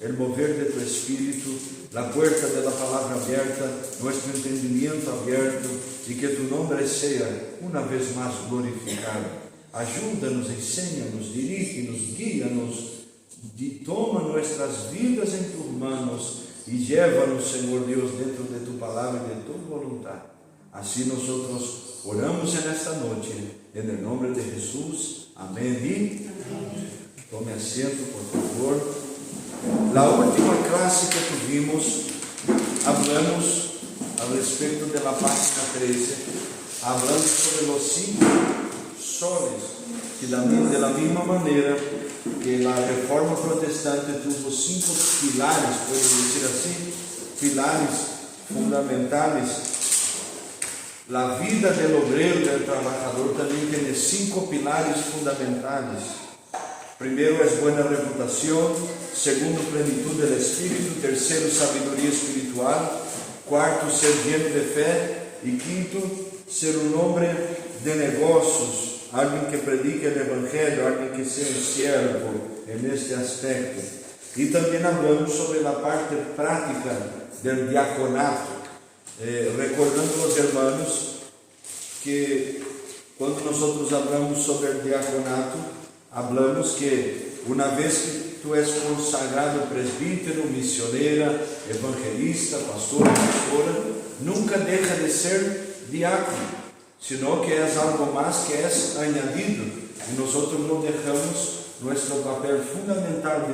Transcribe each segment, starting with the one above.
el mover de tu Espíritu, la puerta de la palabra abierta, nuestro entendimiento abierto, y que tu nombre sea una vez más glorificado. Ayúdanos, enséñanos, dirígenos, guíanos, toma nuestras vidas en tus manos y llévanos, Señor Dios, dentro de tu palabra y de tu voluntad. Así nosotros oramos en esta noche, en el nombre de Jesús. Amén y amén. Tome asiento, por favor. La última clase que tuvimos, hablamos al respecto de la página 13, hablando sobre los 5 soles, que de la misma manera que la Reforma Protestante tuvo 5 pilares, puedo decir así, pilares fundamentales. La vida del obrero, del trabajador, también tiene 5 pilares fundamentales. Primero es buena reputación, segundo plenitud del Espíritu, tercero sabiduría espiritual, cuarto ser lleno de fe y quinto ser un hombre de negocios, alguien que predique el Evangelio, alguien que sea un siervo en este aspecto. Y también hablamos sobre la parte práctica del diaconato, recordando a los hermanos que cuando nosotros hablamos sobre el diaconato, hablamos que una vez que tú eres consagrado presbítero, misionera, evangelista, pastor, pastora, nunca deja de ser diácono, sino que es algo más que es añadido. Y nosotros no dejamos nuestro papel fundamental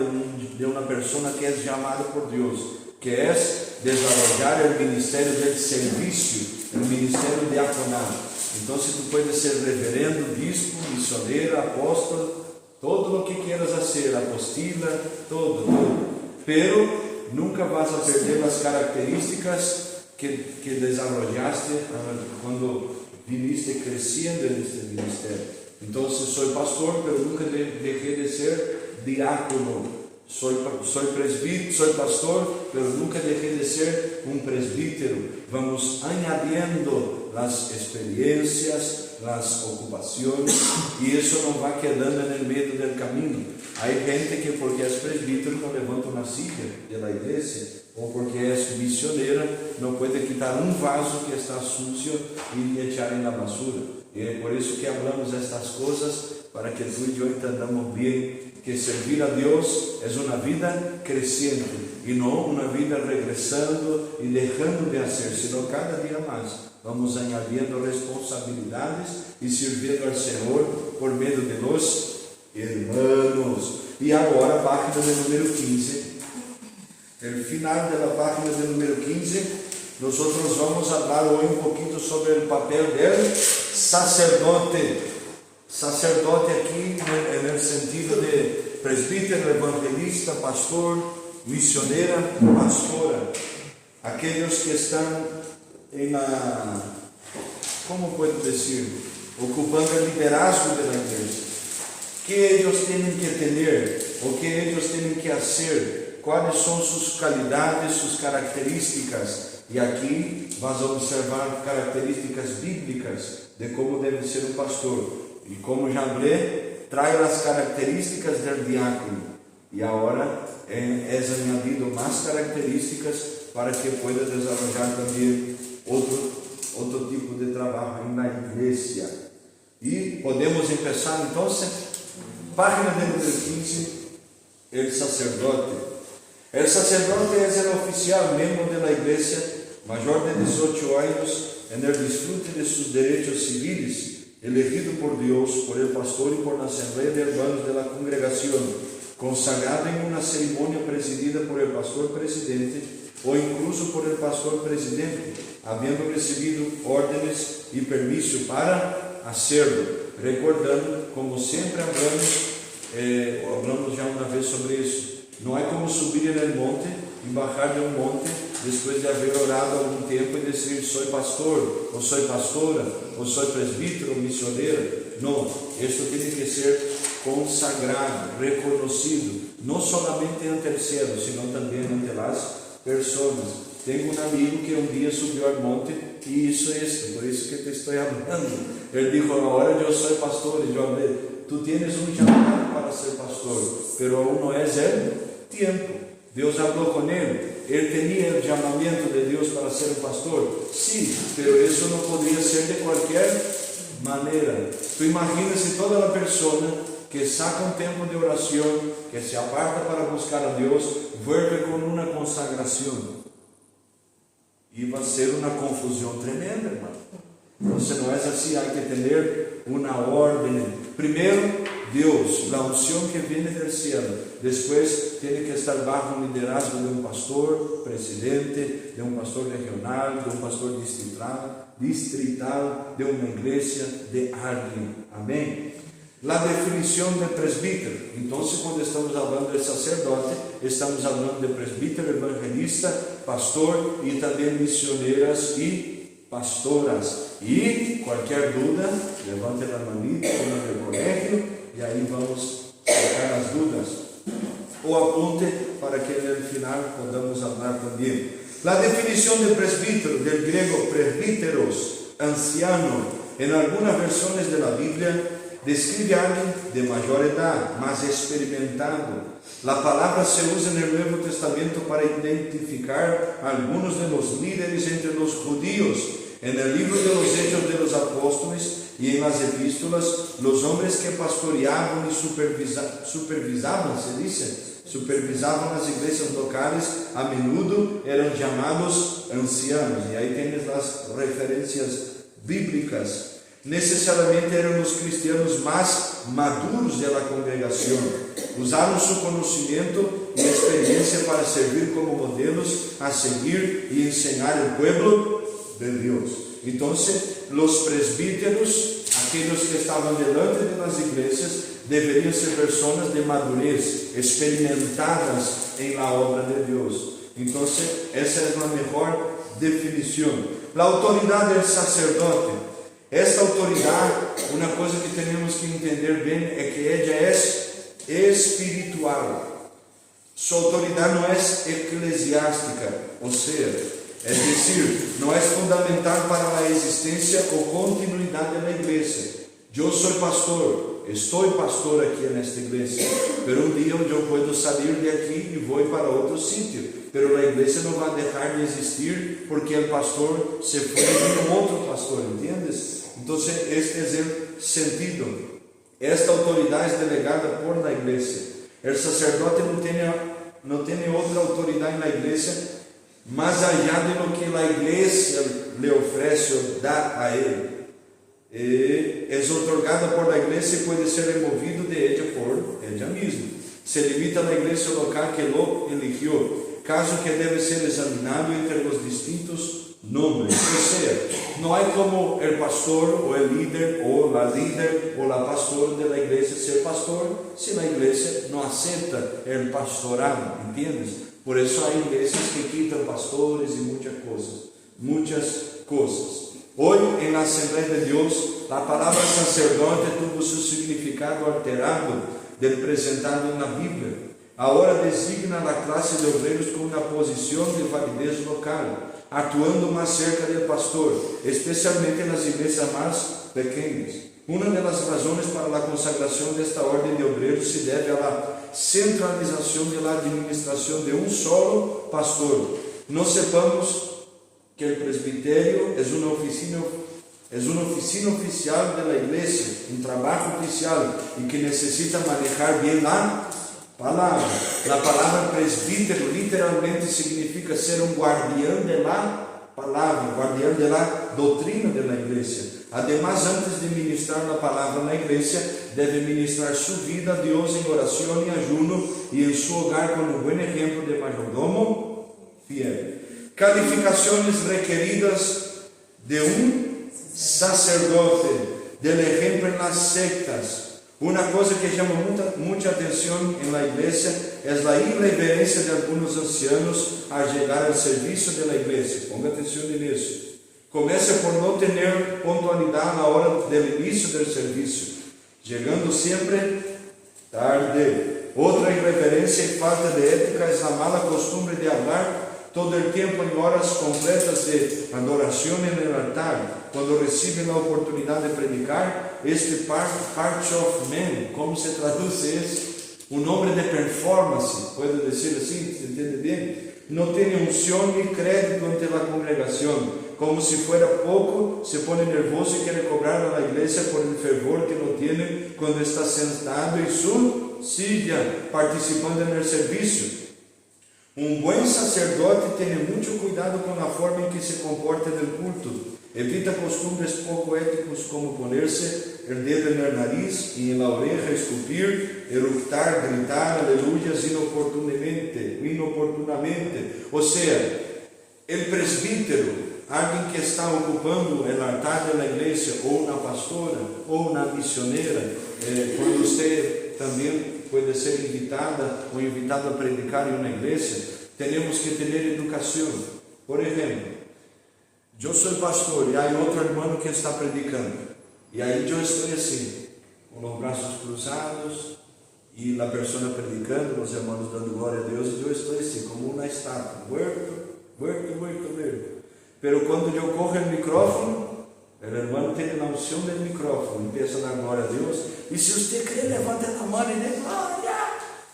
de una persona que es llamada por Dios, que es desarrollar el ministerio del servicio, el ministerio diaconal. Entonces tú puedes ser reverendo, bispo, misionero, apóstolo, todo lo que quieras hacer, apostila, todo. Pero nunca vas a perder las características que desarrollaste cuando viniste creciendo en este ministerio. Entonces soy pastor, pero nunca dejé de ser diácono. Soy presbítero, soy pastor, pero nunca dejé de ser un presbítero. Vamos añadiendo las experiencias, las ocupaciones, y eso no va quedando en el medio del camino. Hay gente que porque es presbítero no levanta una silla de la iglesia, o porque es misionera no puede quitar un vaso que está sucio y echar en la basura. Y es por eso que hablamos estas cosas, para que tú y yo entendamos bien que servir a Dios es una vida creciente y no una vida regresando y dejando de hacer, sino cada día más vamos añadiendo responsabilidades y sirviendo al Señor por medio de los hermanos. Y ahora, página de número 15, el final de la página de número 15, nosotros vamos a hablar hoy un poquito sobre el papel del sacerdote. Sacerdote aquí en el sentido de presbítero, evangelista, pastor, misionera, pastora. Aquellos que están en la, ¿cómo puedo decir? Ocupando el liderazgo de la iglesia. ¿Qué ellos tienen que tener? ¿O qué ellos tienen que hacer? ¿Cuáles son sus calidades, sus características? Y aquí vas a observar características bíblicas de cómo debe ser un pastor. Y como ya hablé, trae las características del diácono. Y ahora es añadido más características para que pueda desarrollar también otro tipo de trabajo en la iglesia. Y podemos empezar entonces, página de número 15, el sacerdote. El sacerdote es el oficial miembro de la iglesia, mayor de 18 años, en el disfrute de sus derechos civiles, elegido por Dios, por el pastor y por la asamblea de hermanos de la congregación, consagrado en una ceremonia presidida por el pastor presidente o incluso por el pastor presidente, habiendo recibido órdenes y permiso para hacerlo. Recordando, como siempre hablamos ya una vez sobre eso, no hay como subir en el monte y bajar de un monte después de haber orado algún tiempo y decir soy pastor, o soy pastora, o soy presbítero, o misionera. No, esto tiene que ser consagrado, reconocido, no solamente ante el cielo, sino también ante las personas. Tengo un amigo que un día subió al monte y hizo esto, por eso que te estoy hablando. Él dijo, ahora yo soy pastor, y yo hablé, tú tienes un llamado para ser pastor, pero aún no es el tiempo. Deus falou com ele. Ele tinha o chamamento de Deus para ser um pastor? Sim, pero isso não poderia ser de qualquer maneira. Tu imaginas se toda a pessoa que saca um tempo de oração, que se aparta para buscar a Deus, vuelve com uma consagração. E vai ser uma confusão tremenda, irmão. Então não é assim, há que ter uma ordem. Primeiro, Deus, a unção que vem do céu. Depois, tem que estar bajo o liderazgo de um pastor, presidente, de um pastor regional, de um pastor distrital, de uma igreja, de alguém. Amém? A definição de presbítero. Então, quando estamos falando de sacerdote, estamos falando de presbítero, evangelista, pastor e também missioneiras e pastoras. E qualquer dúvida, levante a manita no colégio e aí vamos sacar as dúvidas. Ou aponte para que no final podamos falar também. A definição de presbítero, do grego presbíteros, anciano, em algumas versões da Bíblia, descreve alguém de maior idade, mais experimentado. A palavra se usa no Novo Testamento para identificar alguns dos líderes entre os judíos. En el libro de los Hechos de los Apóstoles y en las epístolas, los hombres que pastoreaban y supervisaban las iglesias locales, a menudo eran llamados ancianos. Y ahí tienes las referencias bíblicas. Necesariamente eran los cristianos más maduros de la congregación. Usaron su conocimiento y experiencia para servir como modelos a seguir y enseñar al pueblo de Dios. Entonces, los presbíteros, aquellos que estaban delante de las iglesias, deberían ser personas de madurez, experimentadas en la obra de Dios. Entonces, esa es la mejor definición. La autoridad del sacerdote. Esta autoridad, una cosa que tenemos que entender bien, es que ella es espiritual. Su autoridad no es eclesiástica, o sea, es decir, no es fundamental para la existencia o continuidad de la iglesia. Yo soy pastor, estoy pastor aquí en esta iglesia, pero un día yo puedo salir de aquí y voy para otro sitio, pero la iglesia no va a dejar de existir porque el pastor se fue con otro pastor, ¿entiendes? Entonces este es el sentido. Esta autoridad es delegada por la iglesia. El sacerdote no tiene otra autoridad en la iglesia más allá de lo que la iglesia le ofrece o da a él. Es otorgada por la iglesia y puede ser removido de ella por ella misma. Se limita a la iglesia local que lo eligió, caso que debe ser examinado entre los distintos nombres. O sea, no hay como el pastor o el líder o la pastora de la iglesia ser pastor si la iglesia no acepta el pastorado, ¿entiendes? Por eso hay iglesias que quitan pastores y muchas cosas. Hoy en la Asamblea de Dios, la palabra sacerdote tuvo su significado alterado del presentado en la Biblia. Ahora designa la clase de obreros con una posición de validez local, actuando más cerca del pastor, especialmente en las iglesias más pequeñas. Una de las razones para la consagración de esta orden de obreros se debe a la centralización de la administración de un solo pastor. No sepamos que el presbiterio es una oficina oficial de la iglesia, un trabajo oficial y que necesita manejar bien la palabra. La palabra presbítero literalmente significa ser un guardián de la palabra, guardián de la doctrina de la iglesia. Además, antes de ministrar la palabra en la iglesia, debe ministrar su vida a Dios en oración y ayuno y en su hogar con un buen ejemplo de mayordomo fiel. Calificaciones requeridas de un sacerdote, del ejemplo en las sectas. Una cosa que llama mucha atención en la iglesia es la irreverencia de algunos ancianos al llegar al servicio de la iglesia. Ponga atención en eso. Comienza por no tener puntualidad a la hora del inicio del servicio, llegando siempre tarde. Otra irreverencia y falta de ética es la mala costumbre de hablar todo el tiempo en horas completas de adoración en el altar. Cuando reciben la oportunidad de predicar, este part of man, ¿cómo se traduce eso? un hombre de performance, puedo decir así, ¿se entiende bien? No tiene unción ni crédito ante la congregación. Como si fuera poco, se pone nervioso y quiere cobrar a la iglesia por el fervor que no tiene cuando está sentado en su silla, participando en el servicio. Un buen sacerdote tiene mucho cuidado con la forma en que se comporta en el culto. Evita costumbres poco éticos como ponerse el dedo en el nariz y en la oreja, escupir, eructar, gritar aleluyas inoportunamente. O sea, el presbítero, alguien que está ocupando el altar de la iglesia, o una pastora, o una misionera, cuando usted también puede ser invitada o invitado a predicar en una iglesia, tenemos que tener educación. Por ejemplo, yo soy pastor y hay otro hermano que está predicando, y ahí yo estoy así, con los brazos cruzados, y la persona predicando, los hermanos dando gloria a Dios, y yo estoy así, como una estatua, muerto. Pero cuando yo cojo el micrófono, el hermano tiene la unción del micrófono, empieza a dar gloria a Dios, y si usted cree, levante la mano y dé gloria,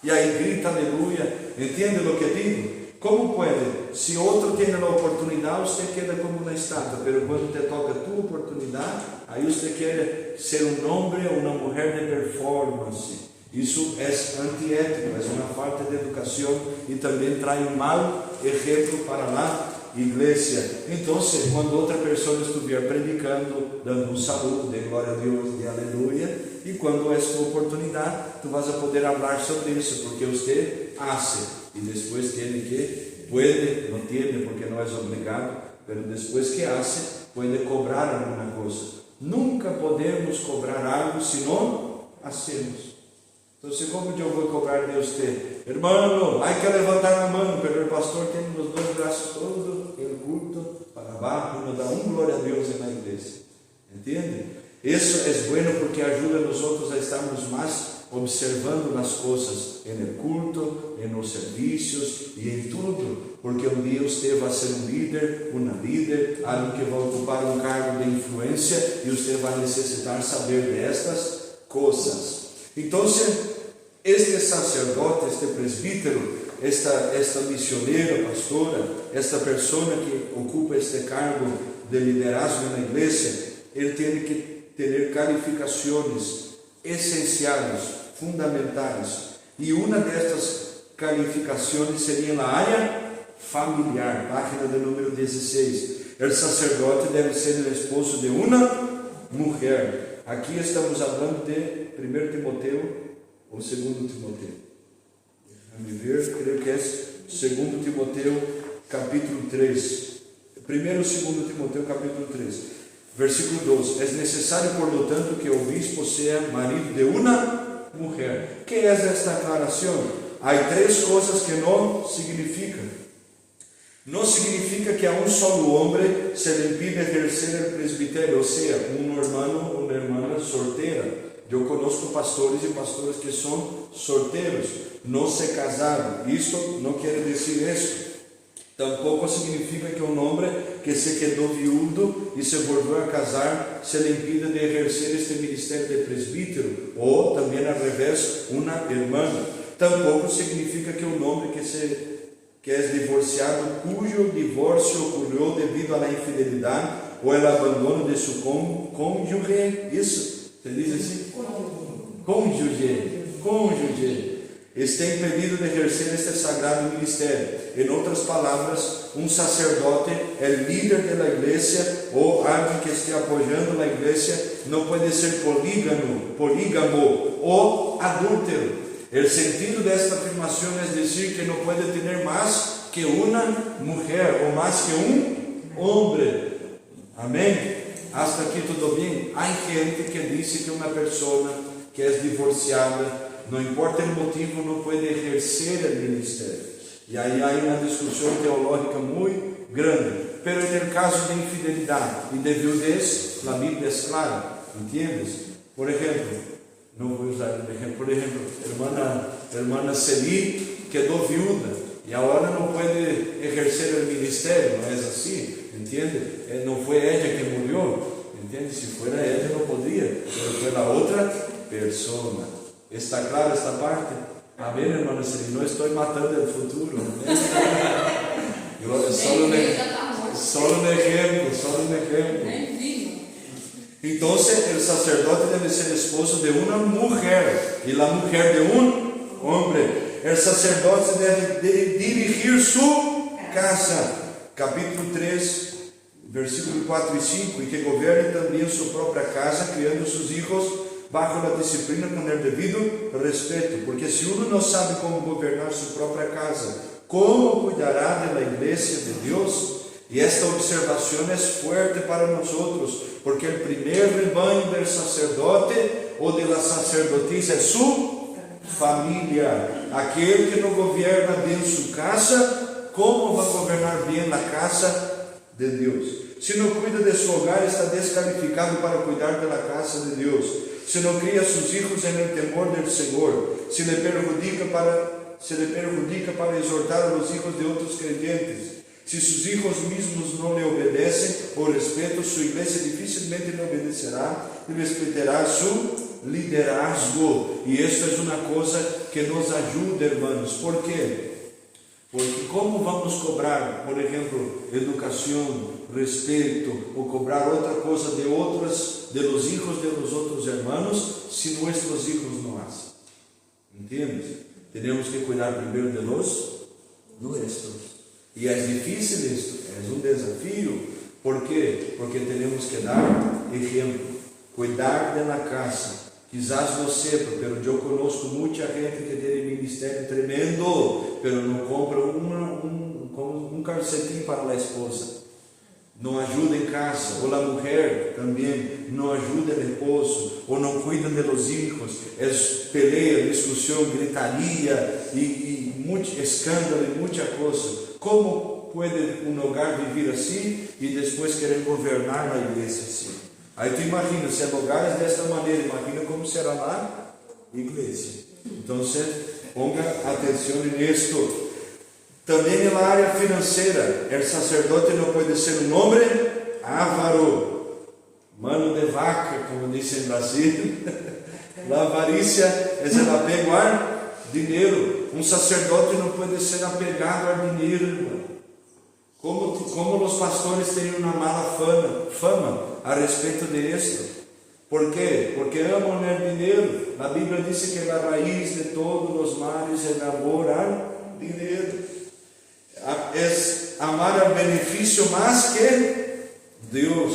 y ahí grita aleluya. ¿Entiende lo que digo? ¿Cómo puede? Si otro tiene la oportunidad, usted queda como una estatua, pero cuando te toca tu oportunidad, ahí usted quiere ser un hombre o una mujer de performance. Isso é antiético, é uma falta de educação e também traz um mau exemplo para a igreja. Então, quando outra pessoa estiver predicando, dando um saludo de glória a Deus, de aleluia, e quando é sua oportunidade, tu vas a poder falar sobre isso, porque você hace, e depois tem que, pode, não tem, porque não é obrigado, mas depois que hace, pode cobrar alguma coisa. Nunca podemos cobrar algo se não hacemos. Entonces, ¿cómo yo voy a cobrar de usted? Hermano, hay que levantar la mano, pero el pastor tiene los dos brazos todo el culto para abajo, y nos da un gloria a Dios en la iglesia. ¿Entiende? Eso es bueno porque ayuda a nosotros a estarmos más observando las cosas en el culto, en los servicios y en todo. Porque un día usted va a ser un líder, una líder, alguien que va a ocupar un cargo de influencia y usted va a necesitar saber de estas cosas. Entonces, este sacerdote, este presbítero, esta misionera, pastora, esta persona que ocupa este cargo de liderazgo en la iglesia, él tiene que tener calificaciones esenciales, fundamentales. Y una de estas calificaciones sería en la área familiar, página de número 16. El sacerdote debe ser el esposo de una mujer. Aqui estamos falando de 1 Timoteo ou 2 Timoteo. Deixa-me ver, creio que é 2 Timoteo capítulo 3. 1 e 2 Timoteo capítulo 3, versículo 12. É necessário, por lo tanto, que o obispo seja marido de uma mulher. Que é esta aclaração? Há três coisas que não significam. No significa que a un solo hombre se le impide ejercer el presbiterio, o sea, un hermano o una hermana soltera. Yo conozco pastores y pastoras que son solteros, no se casaron. Esto no quiere decir eso. Tampoco significa que un hombre que se quedó viudo y se volvió a casar se le impide de ejercer este ministerio de presbítero, o también al revés, una hermana. Tampoco significa que un hombre que es divorciado, cuyo divorcio ocurrió debido a la infidelidad o el abandono de su cónyuge, eso se dice así, cónyuge, está impedido de ejercer este sagrado ministerio. En otras palabras, un sacerdote, el líder de la iglesia o alguien que esté apoyando la iglesia, no puede ser polígamo o adúltero. El sentido de esta afirmación es decir que no puede tener más que una mujer o más que un hombre. Amén. Hasta aquí todo bien. Hay gente que dice que una persona que es divorciada, no importa el motivo, no puede ejercer el ministerio. Y ahí hay una discusión teológica muy grande. Pero en el caso de infidelidad y de viudez, la Biblia es clara. ¿Entiendes? Por ejemplo, no voy a usar el ejemplo. Por ejemplo, hermana Celi quedó viuda y ahora no puede ejercer el ministerio, no es así, ¿entiende? No fue ella que murió, ¿entiende? Si fuera ella no podría, pero fue la otra persona. ¿Está clara esta parte? Amém, hermanos? Não estou matando o futuro. Solo un ejemplo. Entonces el sacerdote debe ser esposo de una mujer y la mujer de un hombre. El sacerdote debe dirigir su casa. Capítulo 3, versículo 4 y 5. Y que gobierne también su propia casa, criando sus hijos bajo la disciplina con el debido respeto. Porque si uno no sabe cómo gobernar su propia casa, ¿cómo cuidará de la iglesia de Dios? Y esta observación es fuerte para nosotros, porque el primer rebaño del sacerdote o de la sacerdotisa es su familia. Aquel que no gobierna bien su casa, ¿cómo va a gobernar bien la casa de Dios? Si no cuida de su hogar, está descalificado para cuidar de la casa de Dios. Si no cría a sus hijos en el temor del Señor, se le perjudica para exhortar a los hijos de otros creyentes. Si sus hijos mismos no le obedecen o respetan, su iglesia difícilmente le obedecerá y respetará su liderazgo. Y esto es una cosa que nos ayuda, hermanos. ¿Por qué? Porque ¿cómo vamos a cobrar, por ejemplo, educación, respeto o cobrar otra cosa de los hijos de los otros hermanos si nuestros hijos no hacen? ¿Entiendes? Tenemos que cuidar primero de los nuestros. Y es difícil esto, es un desafío. ¿Por qué? Porque tenemos que dar ejemplo, cuidar de la casa. Quizás no sepa, pero yo conozco mucha gente que tiene ministerio tremendo, pero no compra un calcetín para la esposa, no ayuda en casa, o la mujer también no ayuda al esposo, o no cuidan de los hijos, es pelea, discusión, gritaría y mucho escándalo y mucha cosa. ¿Cómo puede un hogar vivir así y después querer gobernar la iglesia así? Aí tu imagina, se el hogar es de esta manera, imagina cómo será la iglesia. Entonces, ponga atención en esto. También en la área financiera, el sacerdote no puede ser un hombre avaro, mano de vaca, como dicen en Brasil. La avaricia es el apego al dinero. Un sacerdote no puede ser apegado al dinero, hermano. Como los pastores tienen una mala fama a respeto de esto. ¿Por qué? Porque aman el dinero. La Biblia dice que la raíz de todos los males es el amor al dinero. Es amar al beneficio más que Dios.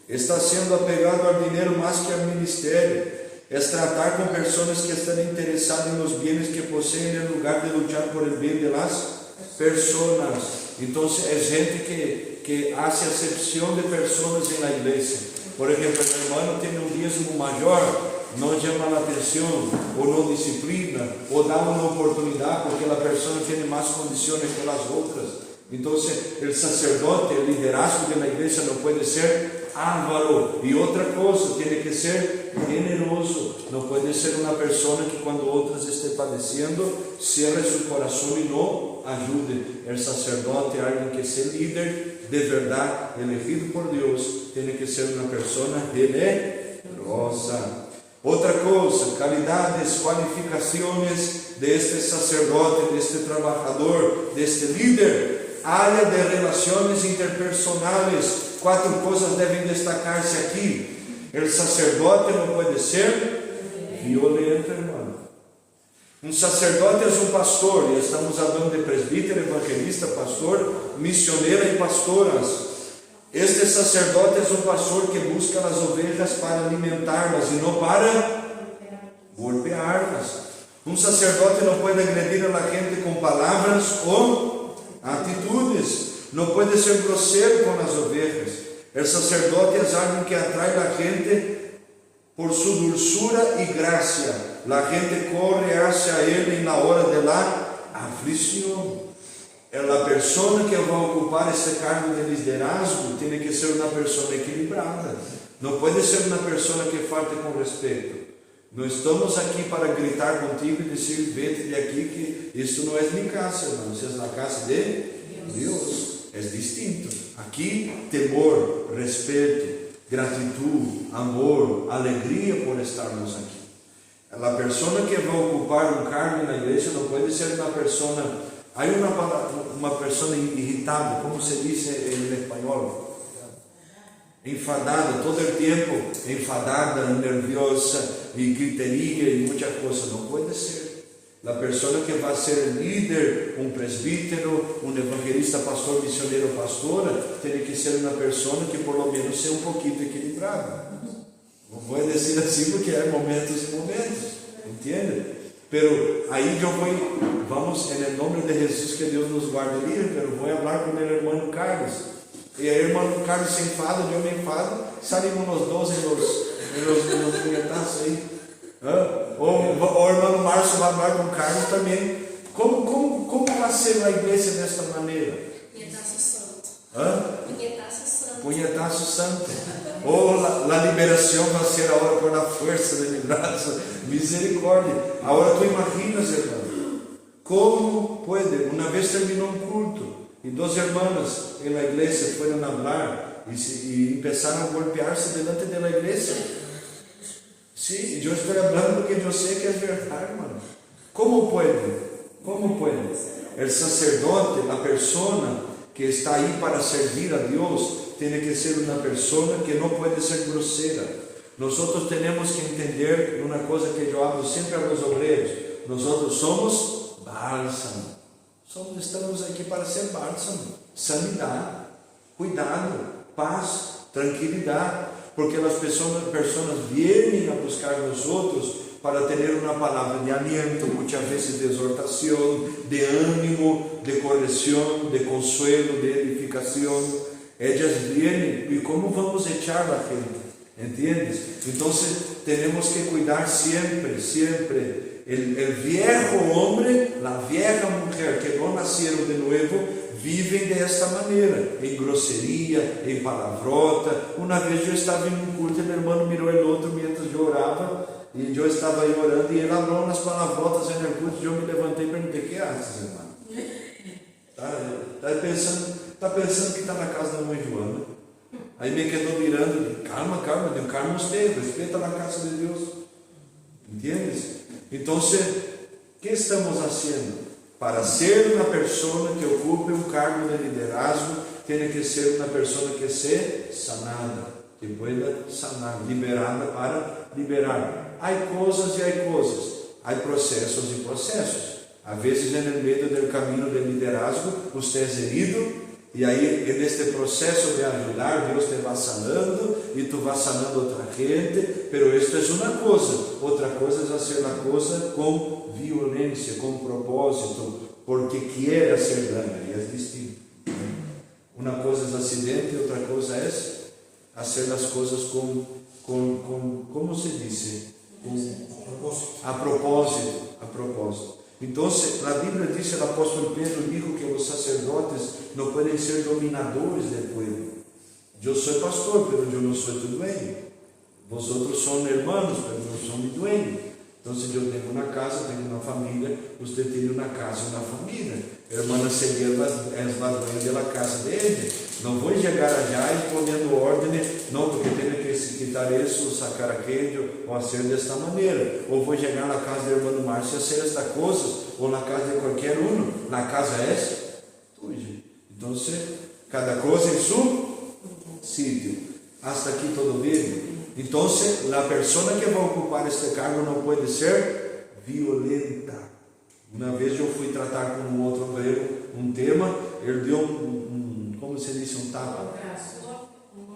Está siendo apegado al dinero más que al ministerio. Es tratar con personas que están interesadas en los bienes que poseen en lugar de luchar por el bien de las personas. Entonces es gente que hace acepción de personas en la iglesia. Por ejemplo, el hermano tiene un diezmo mayor, no llama la atención, o no disciplina, o da una oportunidad porque la persona tiene más condiciones que las otras. Entonces el sacerdote, el liderazgo de la iglesia no puede ser avaro. Y otra cosa, tiene que ser generoso. No puede ser una persona que cuando otras estén padeciendo, cierre su corazón y no ayude. El sacerdote, alguien que sea líder de verdad, elegido por Dios, tiene que ser una persona generosa. Otra cosa, calidades, cualificaciones de este sacerdote, de este trabajador, de este líder. Área de relaciones interpersonales. 4 cosas deben destacarse aquí. El sacerdote no puede ser violento, hermano. Un sacerdote es un pastor, y estamos hablando de presbítero, evangelista, pastor, misionero y pastoras. Este sacerdote es un pastor que busca las ovejas para alimentarlas y no para golpearlas. Un sacerdote no puede agredir a la gente con palabras o atitudes. No puede ser grosero con las ovejas. El sacerdote es alguien que atrae a la gente por su dulzura y gracia. La gente corre hacia él en la hora de la aflicción. La persona que va a ocupar este cargo de liderazgo tiene que ser una persona equilibrada. No puede ser una persona que falte con respeto. No estamos aquí para gritar contigo y decir, vete de aquí, que esto no es mi casa, hermanos, es la casa de Dios. Es distinto. Aquí, temor, respeto, gratitud, amor, alegría por estarmos aquí. A persona que vai ocupar um cargo na igreja não pode ser uma persona. Há uma persona irritada, como se diz em espanhol, enfadada, todo o tempo enfadada, nerviosa e griteria e muita coisa. Não pode ser. A pessoa que vai ser líder, um presbítero, um evangelista, pastor, missionário, pastora, tem que ser uma pessoa que por lo menos seja um pouquinho equilibrada. Não vou dizer assim porque há momentos e momentos, entende? Pero aí vamos, em nome de Jesus, que Deus nos guarde livre, pero vou falar com o irmão Carlos. E o irmão Carlos se enfada, eu me enfado, salimos nós dois em los punhetazos aí. Ou o irmão Márcio vai falar com o Carlos também. Como vai ser a igreja desta maneira? Punhetaço santo. Punhetaço santo. Punhetaço santo. Ou a liberação vai ser a hora por a força de braço. Misericórdia. Agora tu imaginas, irmão, como pode, uma vez terminou um culto e duas irmãs na igreja foram falar e começaram a golpear-se delante da igreja. Sim, eu estou falando porque eu sei que é verdade, irmão. Como pode? Como pode? O sacerdote, a pessoa que está aí para servir a Deus, tem que ser uma pessoa que não pode ser grosseira. Nós temos que entender uma coisa que eu hablo sempre aos obreiros. Nós somos bálsamo. Estamos aqui para ser bálsamo. Sanidade, cuidado, paz, tranquilidade. Porque as pessoas vêm a buscar nós outros para ter uma palavra de aliento, muitas vezes de exortação, de ânimo, de correção, de consuelo, de edificação. Elas vêm e como vamos echar a gente? ¿Entiendes? Então temos que cuidar sempre, sempre. El viejo homem, a vieja mulher que não nasceram de novo, vivem desta maneira, em grosseria, em palavrota. Uma vez eu estava em um culto e meu irmão mirou o outro enquanto eu orava, e eu estava aí orando, e ele falou umas palavrotas no culto, e eu me levantei e perguntei: que haces, irmão? Está pensando que está na casa da mãe Joana? Aí me quedou mirando, calma, calma você, respeita a casa de Deus. ¿Entiendes? Então, o que estamos fazendo? Para ser uma pessoa que ocupe um cargo de liderazgo, tem que ser uma pessoa que seja sanada, que pueda sanar, liberada para liberar. Há coisas e há coisas, há processos e processos. Às vezes, no meio do caminho de liderazgo, você é herido, e aí, neste processo de ajudar, Deus te vai sanando, e tu vai sanando outra gente, pero isto é uma coisa. Outra coisa é fazer a coisa com violência, com propósito, porque quer hacer daño, e é distinto. Uma coisa é acidente, outra coisa é fazer as coisas com como se diz? A propósito. Então, a Bíblia diz, o apóstolo Pedro dijo que os sacerdotes não podem ser dominadores do povo. Eu sou pastor, mas eu não sou tu dueño. Vosotros son hermanos, mas não sou mi dueño. Então, se eu tenho uma casa, tenho uma família, você tem uma casa e uma família. A irmã seria a dueña da casa dele. Não vou chegar allá e ponendo ordem, não, porque tem que quitar isso, sacar aquilo, ou ser desta maneira. Ou vou chegar na casa do irmão Márcio e fazer esta coisa, ou na casa de qualquer um. Na casa é tuya. Então, cada coisa em seu sítio. Hasta aqui todo bem. Então, a pessoa que vai ocupar este cargo não pode ser violenta. Uma vez eu fui tratar com um outro obreiro um tema, ele deu como se diz, um tapa,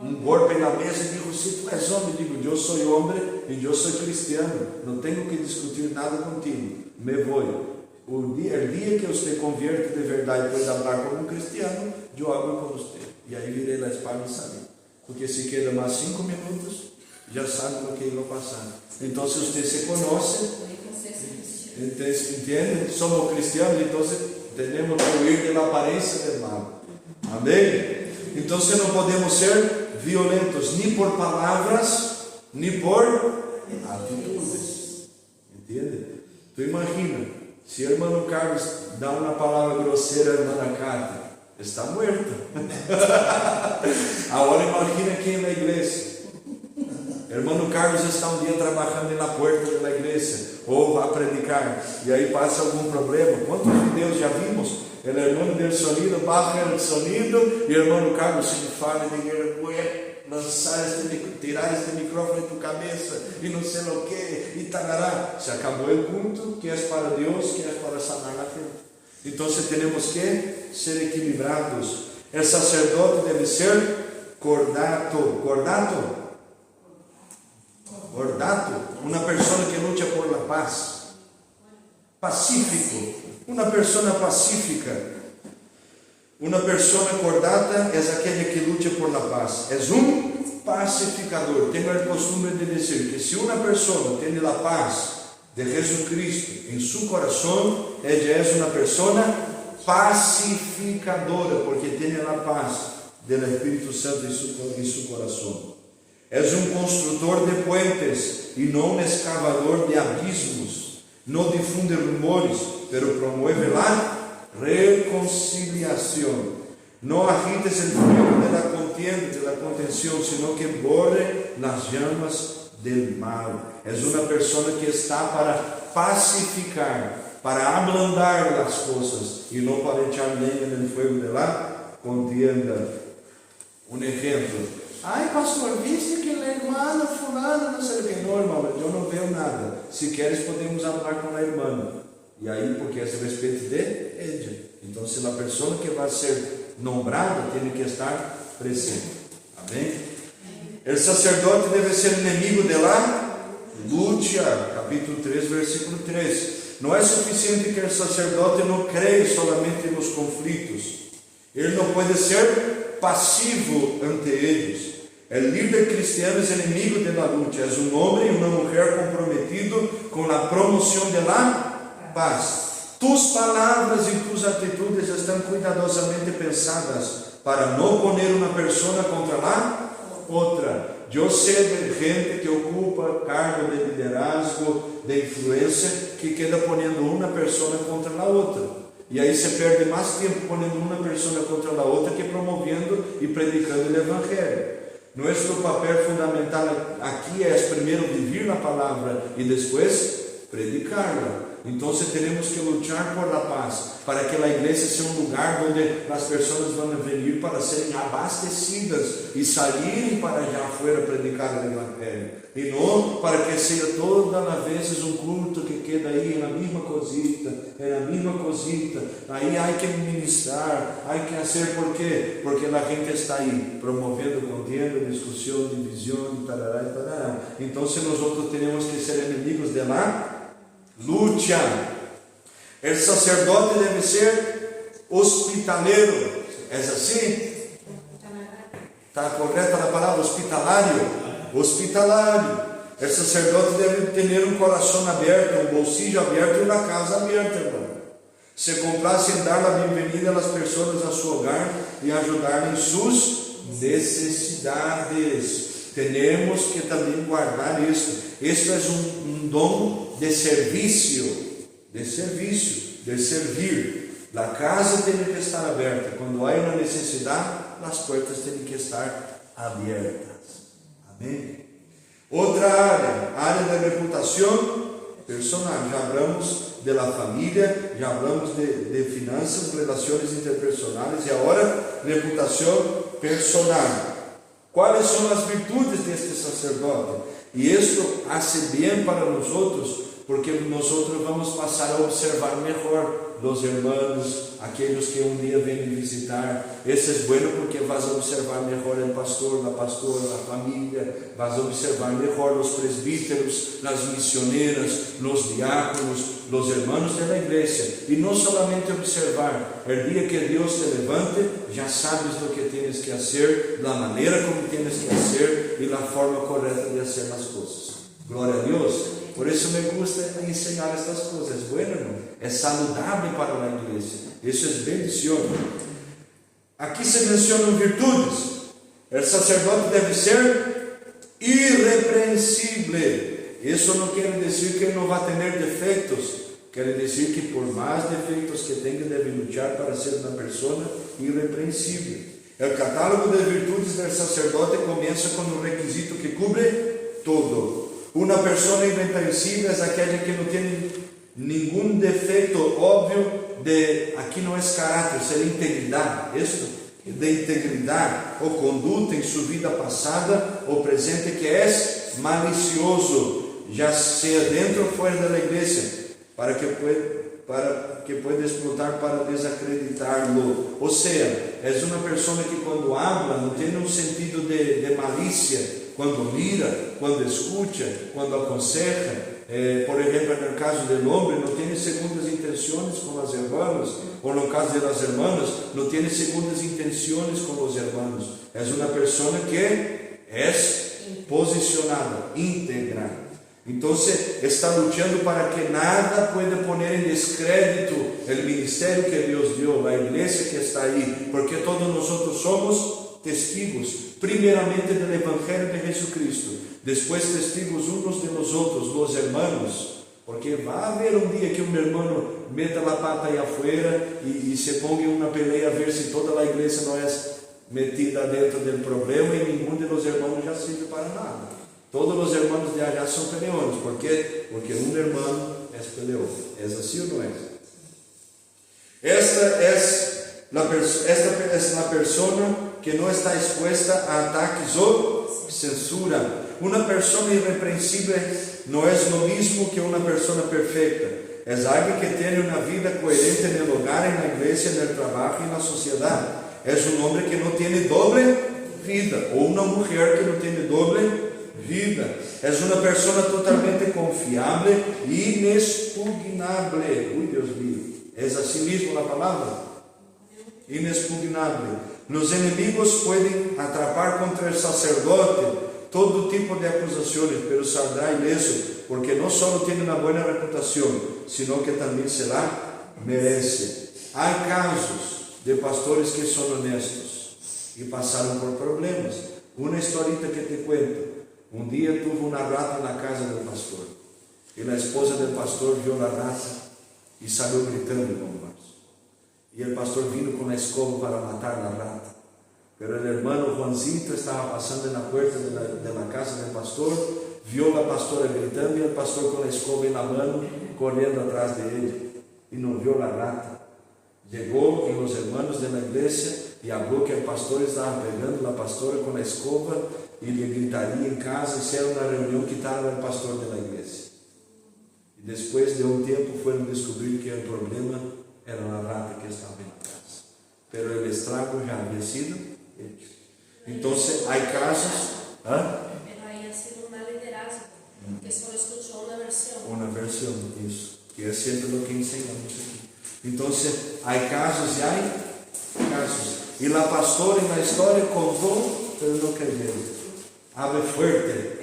um golpe na mesa e digo: se tu és homem, digo, eu sou homem e eu sou cristiano, não tenho que discutir nada contigo, me vou. O dia que você convierte de verdade e pode falar como um cristiano, eu hablo com você. E aí virei a espalda e saí. Porque se queda mais 5 minutos, já sabe o que vai passar. Então, se você se conhece, entende? Somos cristianos, então temos que huir da aparência do mal. Amém? Então, não podemos ser violentos, nem por palavras, nem por atitudes. Entende? Tu imagina, se o irmão Carlos dá uma palavra grosseira à irmã Cátia, está morto. Agora imagina quem na igreja. Hermano Carlos está um dia trabalhando na porta da igreja, ou vai predicar, e aí passa algum problema. Quantos videos já vimos? O hermano del sonido baja o sonido, e o hermano Carlos se fala e diz, tirar este micrófono de tu cabeça, y no sé lo que, y tarará. Se acabó el culto, que es para Dios, que es para sanar la gente. Entonces tenemos que ser equilibrados. El sacerdote debe ser cordato, una persona que lucha por la paz, pacífico, una persona pacífica. Una persona cordata es aquella que lucha por la paz, es un pacificador. Tengo el costumbre de decir que si una persona tiene la paz de Jesucristo en su corazón, ella es una persona pacificadora, porque tiene la paz del Espíritu Santo en su corazón. Es un constructor de puentes y no un excavador de abismos. No difunde rumores, pero promueve la reconciliación. No agites el fuego de la contienda, de la contención, sino que borre las llamas del mal. Es una persona que está para pacificar, para ablandar las cosas y no para echar leña en el fuego de la contienda. Un ejemplo: ay, pastor, ¿viste que la hermana fulana no sé qué? No, hermano, yo no veo nada. Si quieres podemos hablar con la hermana. Y ahí, porque es respeto de ella. Entonces la persona que va a ser nombrada tiene que estar presente. Amén. El sacerdote debe ser enemigo de la lucha. Capítulo 3, versículo 3. No es suficiente que el sacerdote no cree solamente en los conflictos. Él no puede ser pasivo ante ellos. El líder cristiano es enemigo de la lucha. Es un hombre y una mujer comprometido con la promoción de la paz. Tus palabras y tus atitudes están cuidadosamente pensadas para no poner una persona contra la otra. Yo sé de gente que ocupa cargo de liderazgo, de influencia, que queda poniendo una persona contra la otra. Y ahí se pierde más tiempo poniendo una persona contra la otra que promoviendo y predicando el Evangelio. Nuestro papel fundamental aquí es primero vivir la palabra y después predicarla. Entonces tenemos que luchar por la paz, para que la iglesia sea un lugar donde las personas van a venir para ser abastecidas y salir para allá afuera predicar el Evangelio, y no para que sea todas las veces un culto que queda ahí en la misma cosita, ahí hay que ministrar, hay que hacer. ¿Por qué? Porque la gente está ahí promoviendo contienda, discusión, división, tarará y tarará. Entonces nosotros tenemos que ser enemigos de la lucha. El sacerdote debe ser hospitalero. ¿Es así? ¿Está correcta la palabra hospitalario? Hospitalario. El sacerdote debe tener un corazón abierto, un bolsillo abierto y una casa abierta, hermano. Se complace en dar la bienvenida a las personas a su hogar y ayudar en sus necesidades. Tenemos que también guardar esto. Esto es un don de servicio, de servir. La casa tiene que estar abierta. Cuando hay una necesidad, las puertas tienen que estar abiertas. Amén. Otra área de reputación personal. Ya hablamos de la familia, ya hablamos de finanzas, relaciones interpersonales y ahora reputación personal. ¿Cuáles son las virtudes de este sacerdote? Y esto hace bien para nosotros, porque nosotros vamos a pasar a observar mejor los hermanos, aquellos que un día vienen visitar. Eso es bueno porque vas a observar mejor el pastor, la pastora, la familia, vas a observar mejor los presbíteros, las misioneras, los diáconos, los hermanos de la iglesia. Y no solamente observar, el día que Dios te levante, ya sabes lo que tienes que hacer, la manera como tienes que hacer y la forma correcta de hacer las cosas. Gloria a Dios. Por eso me gusta enseñar estas cosas. Es bueno, ¿no? Es saludable para la iglesia. Eso es bendición. Aquí se mencionan virtudes. El sacerdote debe ser irreprensible. Eso no quiere decir que no va a tener defectos. Quiere decir que por más defectos que tenga, debe luchar para ser una persona irreprensible. El catálogo de virtudes del sacerdote comienza con un requisito que cubre todo. Uma pessoa irrepreensível é aquela que não tem nenhum defeito óbvio de, aqui não é caráter, seria integridade, isso? De integridade ou conduta em sua vida passada ou presente que é malicioso, já seja dentro ou fora da igreja, para que pueda explotar para desacreditar-lo. Ou seja, é uma pessoa que quando habla não tem um sentido de malícia, quando mira, quando escuta, quando aconseja. Por exemplo, no caso do homem, não tem segundas intenções com os irmãos, ou no caso das irmãs, não tem segundas intenções com os irmãos. É uma pessoa que é posicionada, íntegra. Então, está lutando para que nada pueda poner em descrédito o ministério que Deus deu, a igreja que está aí, porque todos nós somos testigos, primeiramente do Evangelho de Jesucristo, depois testigos uns de nós outros, dos irmãos, porque vai haver um dia que um irmão meta a pata aí afuera e se ponga em uma peleia a ver se toda a igreja não é metida dentro do problema e nenhum de los irmãos já serve para nada. Todos os irmãos de allá são peleones. ¿Por quê? Porque um irmão é peleón. É assim ou não é? Esta é a pessoa que não está exposta a ataques ou censura. Uma pessoa irrepreensível não é o mesmo que uma pessoa perfeita. É alguém que tem uma vida coerente no lugar, na igreja, no trabalho e na sociedade. É um homem que não tem doble vida, ou uma mulher que não tem doble vida. É uma pessoa totalmente confiável e inexpugnável. Ui, Deus mío. É assim mesmo a palavra? Inexpugnável. Os inimigos podem atrapar contra o sacerdote todo tipo de acusações, pero saldrá ileso, porque não só tem uma boa reputação, sino que também se la merece. Há casos de pastores que são honestos e passaram por problemas. Uma historita que te cuento. Um dia tuve uma rata na casa do pastor, e a esposa do pastor viu a rata e saiu gritando, irmãos. E o pastor vindo com a escova para matar a rata. Pero o irmão Juancito estava passando na porta da casa do pastor, viu a pastora gritando e o pastor com a escova na mão, correndo atrás dele, e não viu a rata. Chegou com os irmãos da igreja e falou que o pastor estava pegando a pastora com a escova e lhe gritaria em casa, e era uma reunião que estava o pastor da igreja. E depois de um tempo foram descobrir que o problema era uma rata que estava na casa. Pero o estrago já havia sido hecho. Então, há casos. Pero aí ha sido uma liderança que só escutou uma versão. Uma versão, isso. Que é sempre o que ensinamos aqui. Então, há casos e há casos. E a pastora na história contou, pero não creyeron. Abre fuerte.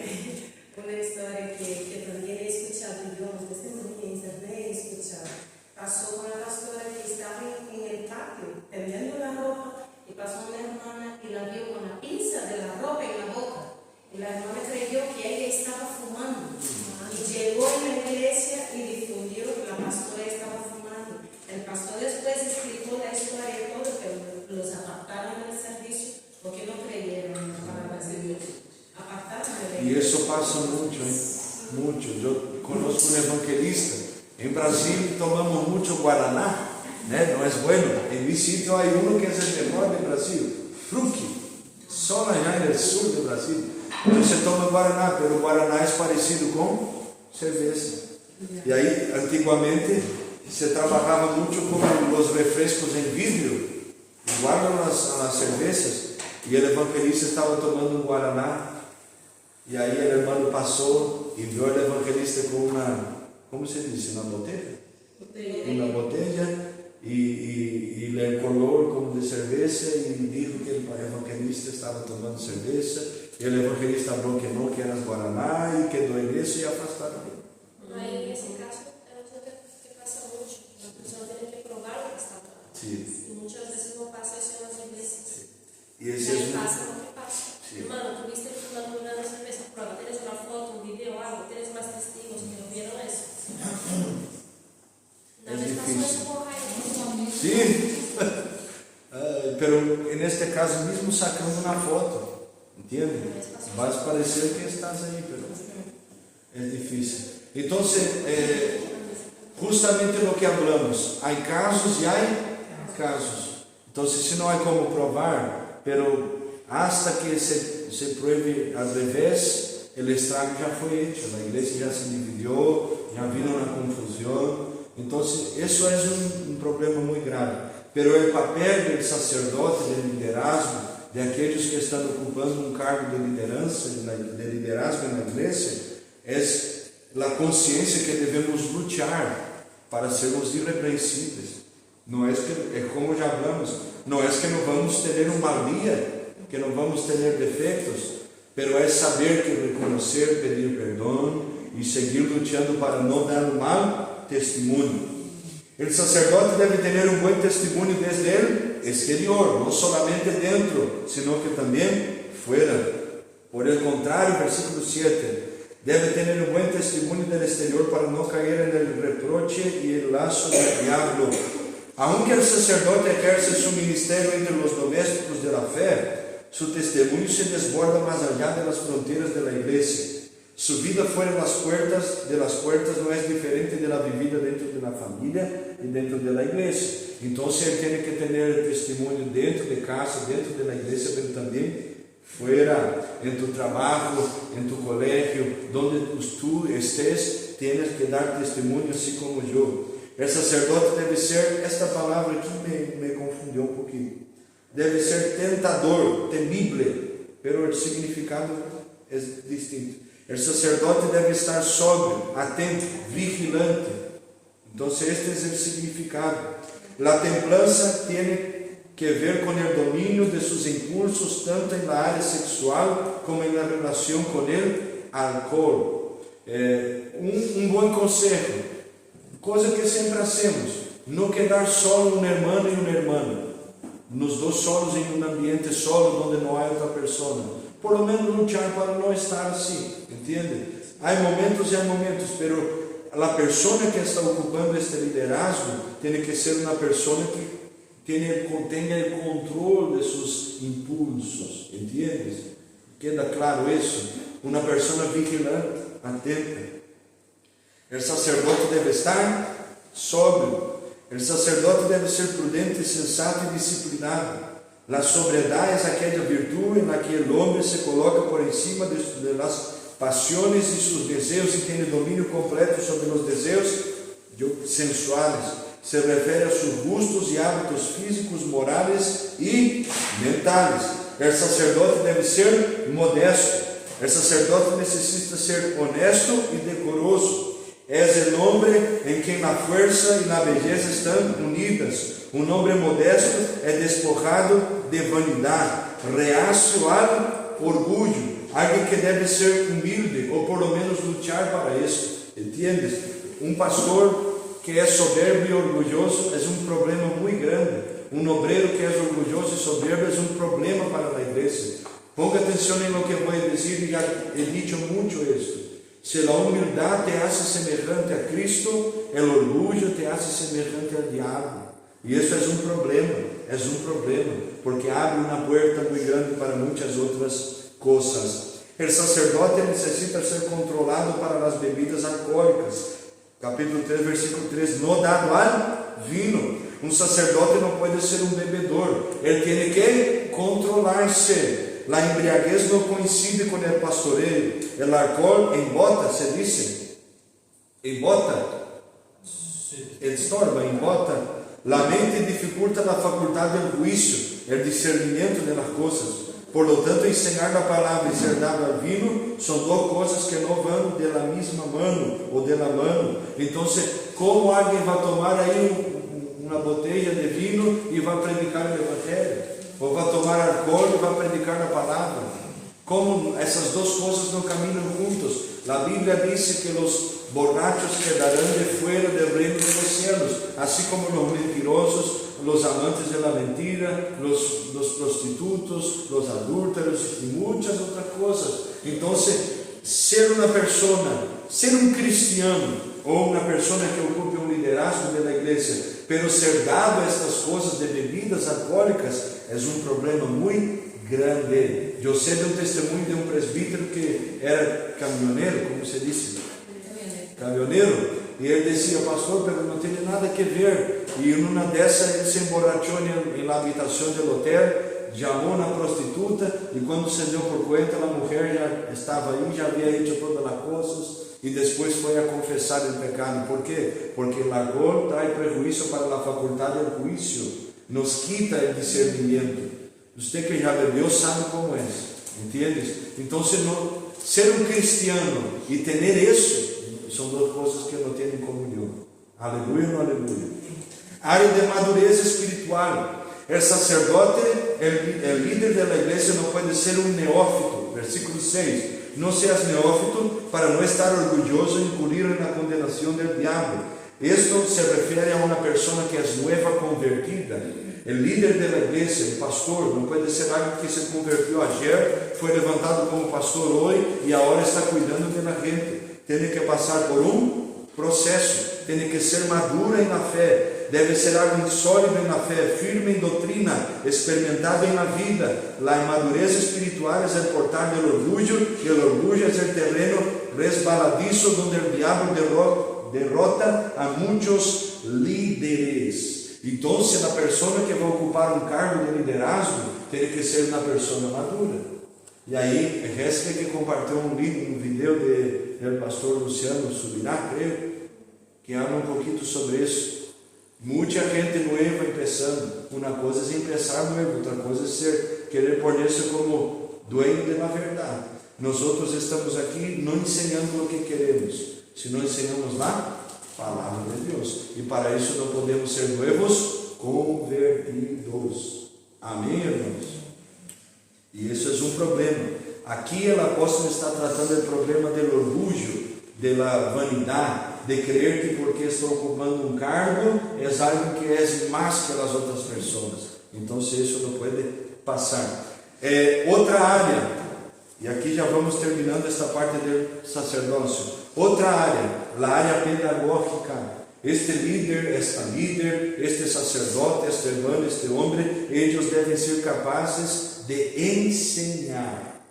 Una historia que también he escuchado, digamos, testemunho en internet he escuchado. Pasó con la pastora que estaba en el patio tendiendo la ropa y pasó una hermana y la vio con la pinza de la ropa en la boca. Y la hermana creyó que ella estaba fumando. Y llegó en la iglesia y difundió que la pastora estaba fumando. El pastor después explicó la historia y todo, pero los apartaron del servicio porque no creyeron en la palabra de Dios. E isso passa muito, hein? Muito. Eu conosco um evangelista. Em Brasil tomamos muito Guaraná, né? Não é bueno. Em mi sitio há um que é o melhor do Brasil, Fruque. Só lá no sul do Brasil. Então se toma Guaraná, mas o Guaraná é parecido com cerveja. E aí, antigamente, se trabalhava muito com os refrescos em vidro, igual nas cervejas. E o evangelista estava tomando um Guaraná. E aí o irmão passou e viu o evangelista com uma, como se diz, uma botella? Uma botella e lhe colou como de cerveja e disse que o evangelista estava tomando cerveja e o evangelista falou que não, que era Guaraná e que do igreja e afastaram ele. Aí nesse caso é o que passa muito, a pessoa tem que provar o que está falando. Sim. E muitas vezes não passa isso nas igrejas. E esse passa o que passa. Hermano, tú viste fulano una cerveza, prueba, tienes una foto, un video, algo, tienes más testigos que lo vieron eso. Una vez pasó eso con Jairo. Sim. Pero neste caso mesmo sacando uma foto. Entiende? Vai parecer que estás aí, pero é difícil. Então, justamente lo que hablamos, há casos e há casos. Então, se não há como provar, pero hasta que se pruebe al revés, el estrago já foi hecho, a igreja já se dividiu, já vino uma confusão. Então, isso é um problema muito grave. Pero o papel do sacerdote, do liderazgo, de aqueles que estão ocupando um cargo de liderança, de liderazgo na igreja, é a consciência que devemos lutar para sermos irrepreensíveis. Não é que, é como já falamos, não é que não vamos ter uma dia, que não vamos ter defeitos, pero é saber que reconhecer, pedir perdão e seguir lutando para não dar um mau testemunho. O sacerdote deve ter um bom testemunho desde o exterior, não somente dentro, sino que também fora. Por el contrario, versículo 7, deve ter um bom testemunho do exterior para não cair no reproche e el laço do diablo. Aunque o sacerdote ejerce su ministerio entre los domésticos de la fe, su testemunho se desborda más allá de las fronteras de la iglesia. Su vida fuera de las puertas no es diferente de la vivida dentro de la familia y dentro de la iglesia. Entonces él tiene que tener el testimonio dentro de casa, dentro de la iglesia, pero también fuera, en tu trabajo, en tu colegio, donde tú estés, tienes que dar testimonio así como yo. El sacerdote debe ser, esta palavra aqui me confundiu um pouquinho, deve ser tentador, temível, pero o significado é distinto. O sacerdote deve estar sóbrio, atento, vigilante. Então, este é o significado. A templança tem que ver com o domínio de seus impulsos, tanto na área sexual como na relação com o álcool. Um bom conselho, coisa que sempre hacemos, não quedar solo um irmão e uma irmã, nos dois solos em um ambiente solo onde não há outra pessoa. Por lo menos lutar para não estar assim, entende? Há momentos e há momentos, pero a pessoa que está ocupando este liderazgo tem que ser uma pessoa que tenha o controle de seus impulsos, entende? Queda claro isso? Uma pessoa vigilante, atenta. O sacerdote deve estar sóbrio. O sacerdote deve ser prudente, sensato e disciplinado. La sobriedad es aquella virtud en la que el hombre se coloca por encima de las pasiones y sus deseos y tiene dominio completo sobre los deseos sensuales. Se refiere a sus gustos y hábitos físicos, morales y mentales. El sacerdote debe ser modesto. El sacerdote necesita ser honesto y decoroso. Es el hombre en quien la fuerza y la belleza están unidas. Um homem modesto é despojado de vanidade, reacio ao orgulho, alguém que deve ser humilde, ou por lo menos lutar para isso, ¿entiendes? Um pastor que é soberbo e orgulhoso é um problema muito grande. Um obreiro que é orgulhoso e soberbo é um problema para a igreja. Ponga atenção em lo que vou dizer, e já he dicho muito isto. Se a humildade te hace semelhante a Cristo, o orgulho te hace semelhante ao diabo. E isso é um problema, porque abre uma porta muito grande para muitas outras coisas. O sacerdote necessita ser controlado para as bebidas alcoólicas. Capítulo 3, versículo 3, no dado al vino. Um sacerdote não pode ser um bebedor, ele tem que controlar-se. A embriaguez não coincide com o pastoreio. O alcohol embota, se diz, embota, estorba, embota. La mente dificulta la facultad del juicio, el discernimiento de las cosas. Por lo tanto, enseñar la palabra y ser dado al vino son dos cosas que no van de la misma mano o de la mano. Entonces, ¿cómo alguien va a tomar ahí una botella de vino y va a predicar el evangelio? ¿O va a tomar alcohol y va a predicar la palabra? ¿Cómo esas dos cosas no caminan juntos? La Biblia dice que los borrachos quedarán de fuera del reino de los cielos, así como los mentirosos, los amantes de la mentira, los prostitutos, los adúlteros y muchas otras cosas. Entonces, ser una persona, ser un cristiano o una persona que ocupe un liderazgo de la iglesia, pero ser dado a estas cosas de bebidas alcohólicas es un problema muy grande. José deu testemunho de um presbítero que era caminhoneiro, como se disse? Caminhoneiro. E ele dizia: pastor, pero não tem nada que ver. E numa dessa ele se emborrachou na habitação do hotel, chamou na prostituta, e quando se deu por conta, a mulher já estava aí, já havia hecho todas as coisas, e depois foi a confessar o pecado. ¿Por quê? Porque o gol traz prejuízo para a faculdade do juízo, nos quita o discernimento. Você que já bebeu sabe como é, entende? Então, ser um cristiano e ter isso são duas coisas que não têm comunhão. Aleluia ou não aleluia? Área de madureza espiritual. El sacerdote, el líder de la iglesia no puede ser un neófito. Versículo 6. No seas neófito para no estar orgulloso e incurrir en la condenación del diablo. Esto se refiere a una persona que es nueva convertida. El líder de la iglesia, el pastor, no puede ser alguien que se convirtió ayer, fue levantado como pastor hoy y ahora está cuidando de la gente. Tiene que pasar por un proceso, tiene que ser madura en la fe. Deve ser alguém sólido na fé, firme em doutrina, experimentado na vida. A madureza espiritual é o portar do orgulho, e o orgulho é o terreno resbaladizo onde o diabo derrota a muitos líderes. Então, a pessoa que vai ocupar um cargo de liderazgo tem que ser uma pessoa madura. E aí, a Jéssica que compartilhou um vídeo do pastor Luciano Subirá, creio, que habla um pouquinho sobre isso. Muita gente nueva empezando. Uma coisa é empezar nuevo, outra coisa é querer poner-se como dueño de la verdade. Nós estamos aqui não ensinando o que queremos, senão ensinamos a palavra de Deus. E para isso não podemos ser nuevos convertidos. Amém, irmãos? E isso é um problema. Aqui o apóstolo está tratando do problema do orgulho, da vanidade, de crer que porque estou ocupando um cargo é algo que é mais que as outras pessoas. Então, isso não pode passar. Outra área, e aqui já vamos terminando esta parte do sacerdócio. Outra área, a área pedagógica. Este líder, esta líder, este sacerdote, este irmão, este homem, eles devem ser capazes de ensinar.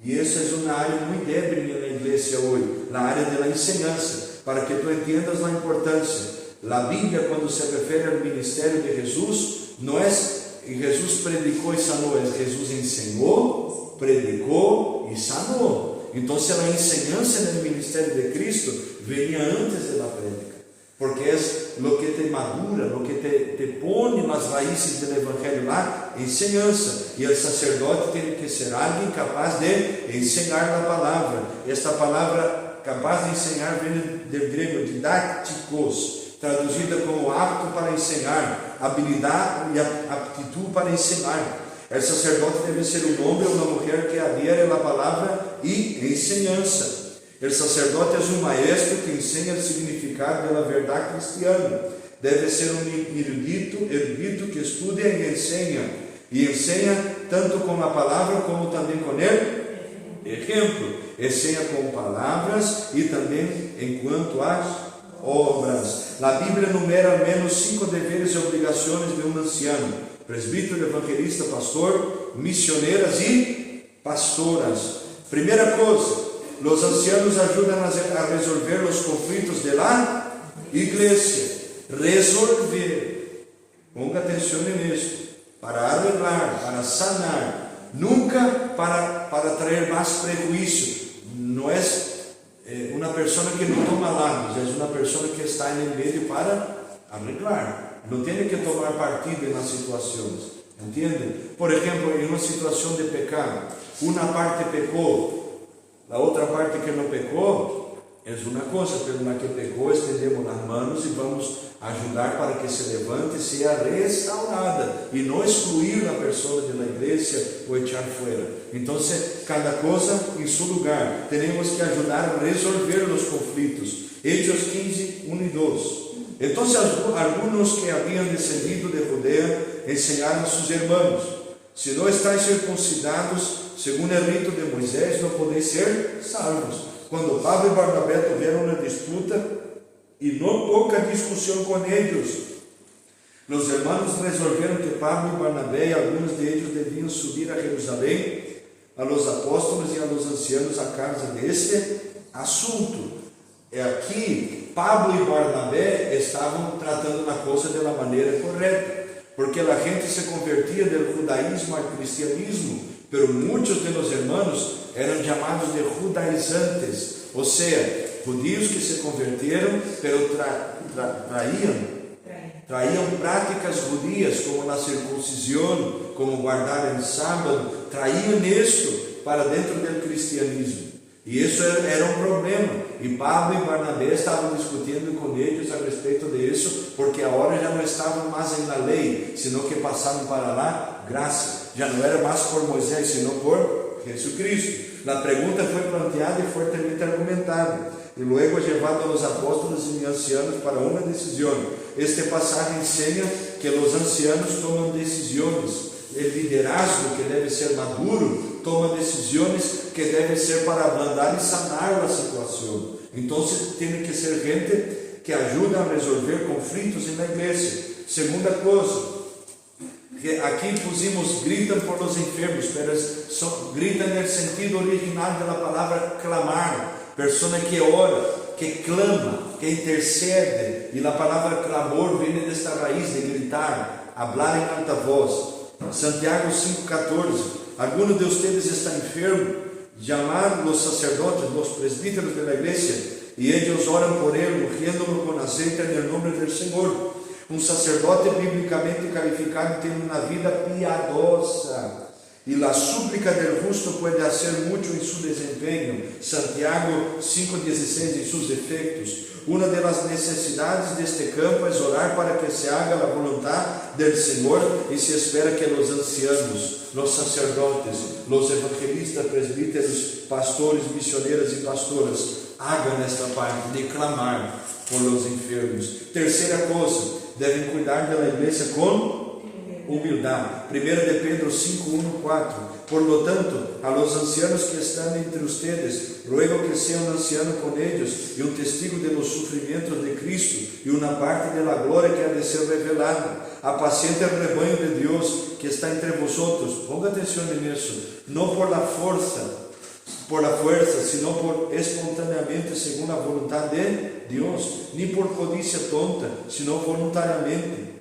E essa é uma área muito débil na igreja hoje, na área da ensinança. Para que tu entiendas a importância. A Bíblia, quando se refere ao ministério de Jesus, não é Jesus predicou e sanou, é Jesus ensinou, predicou e sanou. Então, a ensinança do ministério de Cristo venia antes da prédica, porque é o que te madura, o que te põe nas raízes do Evangelho lá, ensinança. E o sacerdote tem que ser alguém capaz de ensinar a palavra. Esta palavra capaz de ensinar vem do grego didáticos, traduzida como apto para ensinar, habilidade e aptitude para ensinar. O sacerdote deve ser um homem ou uma mulher que adere à palavra e ensinança. O sacerdote é um maestro que ensina o significado da verdade cristiana. Deve ser um erudito que estuda e ensina tanto com a palavra como também com ele. Exemplo, ensina com palavras e também enquanto as obras. A Bíblia enumera ao menos 5 deveres e obrigações de um anciano: presbítero, evangelista, pastor, missioneras e pastoras. Primeira coisa, os ancianos ajudam a resolver os conflitos da igreja. Resolver. Ponga atenção nisso. Para arreglar, para sanar. Nunca para trazer mais prejuízo. Não é uma pessoa que não toma lados, é uma pessoa que está no meio para arreglar. Não tem que tomar partido nas situações. Entende? Por exemplo, em uma situação de pecado, uma parte pecou, a outra parte que não pecou, é uma coisa, pelo na que pecou, estendemos as mãos e vamos ajudar para que se levante e seja restaurada, e não excluir a pessoa da igreja ou echar fora. Então, cada coisa em seu lugar. Temos que ajudar a resolver os conflitos. Hechos 15, 1 e 2. Então, alguns que haviam descendido de Judea ensinaram a seus irmãos: se não estáis circuncidados, segundo o rito de Moisés, não podeis ser salvos. Quando Pablo e Barnabé tiveram uma disputa e não pouca discussão com eles, Los hermanos resolveram que Pablo e Barnabé e alguns de eles deviam subir a Jerusalém, a los apóstolos e a los ancianos a causa deste assunto. Aqui, Pablo e Barnabé estavam tratando a coisa da maneira correta, porque a gente se convertia do judaísmo ao cristianismo, pero muitos de los hermanos eram chamados de judaizantes, ou seja, judíos que se converteram, pero traíam práticas judias, como a circuncisão, como guardar o sábado, traíam isto para dentro do cristianismo. E isso era um problema. E Pablo e Barnabé estavam discutindo com eles a respeito disso, porque agora já não estavam mais na lei, senão que passaram para lá graça. Já não era mais por Moisés, senão por Jesucristo. A pergunta foi planteada e fortemente argumentada. E logo levado aos apóstolos e ancianos para uma decisão. Este passagem ensina que os ancianos tomam decisões. O liderazgo, que deve ser maduro, toma decisões que devem ser para ablandar e sanar a situação. Então, tem que ser gente que ajuda a resolver conflitos na igreja. Segunda coisa, que aqui pusimos gritam por los enfermos, mas gritam no sentido original da palavra clamar. Pessoa que ora, que clama, que intercede. E a palavra clamor vem desta raiz de gritar, hablar em alta voz. Santiago 5,14. Alguno de ustedes está enfermo, llamar los sacerdotes, los presbíteros de la iglesia, y ellos oran por él, ungiéndolo con aceite en el nombre del Señor. Um sacerdote biblicamente calificado tem uma vida piadosa, e a súplica del justo pode hacer mucho em seu desempenho. Santiago 5,16 em seus efeitos. Uma das necessidades deste campo é orar para que se haga a vontade do Senhor, e se espera que os ancianos, os sacerdotes, os evangelistas, presbíteros, pastores, missioneiros e pastoras hagam esta parte de clamar por los enfermos. Terceira coisa, devem cuidar da igreja com humildade. 1 de Pedro 5:1-4. Por lo tanto, a los ancianos que estão entre ustedes, ruego que sean ancianos com eles e um testigo de los sufrimientos de Cristo e uma parte de la gloria que ha de ser revelada. Apacienta el rebanho de Deus que está entre vosotros. Ponga atenção nisso. Não por la fuerza, sino por espontaneamente, segundo a vontade de Deus, ni por codicia tonta, sino voluntariamente,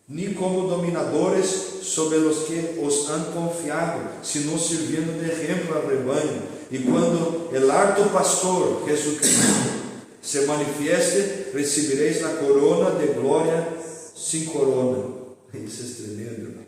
ni como dominadores sobre os que os han confiado, sino sirviendo de ejemplo al rebaño. E quando el alto pastor, Jesucristo, se manifieste, recibiréis la corona de gloria sin corona. Isso é tremendo.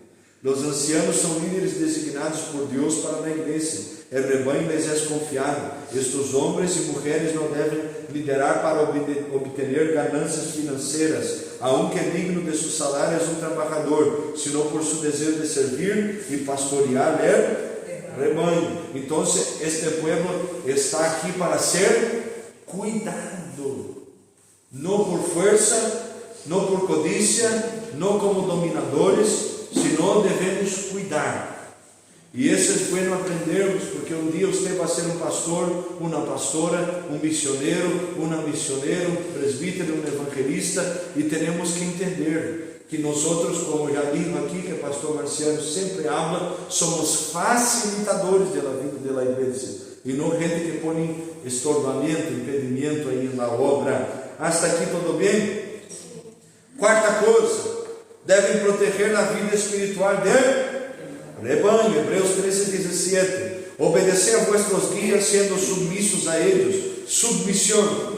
Os ancianos são líderes designados por Deus para a igreja. O rebanho lhes é confiado. Estes homens e mulheres não devem liderar para obter ganâncias financeiras, aunque digno de seu salário é um trabalhador, sino por seu desejo de servir e pastorear o rebanho. Então, este povo está aqui para ser cuidado, não por força, não por codícia, não como dominadores, sino devemos cuidar. E isso é bueno aprendermos, porque um dia você vai ser um pastor, uma pastora, um missioneiro, uma missioneira, um presbítero, um evangelista, e temos que entender que nós, como já digo aqui, que o pastor Marciano sempre habla, somos facilitadores da vida da igreja, e não gente que põe estorbamento, impedimento aí na obra. Hasta aqui tudo bem? Quarta coisa, devem proteger a vida espiritual de rebanho. Hebreus 13:17. Obedecer a vuestros guías, sendo submissos a ellos. Submissão,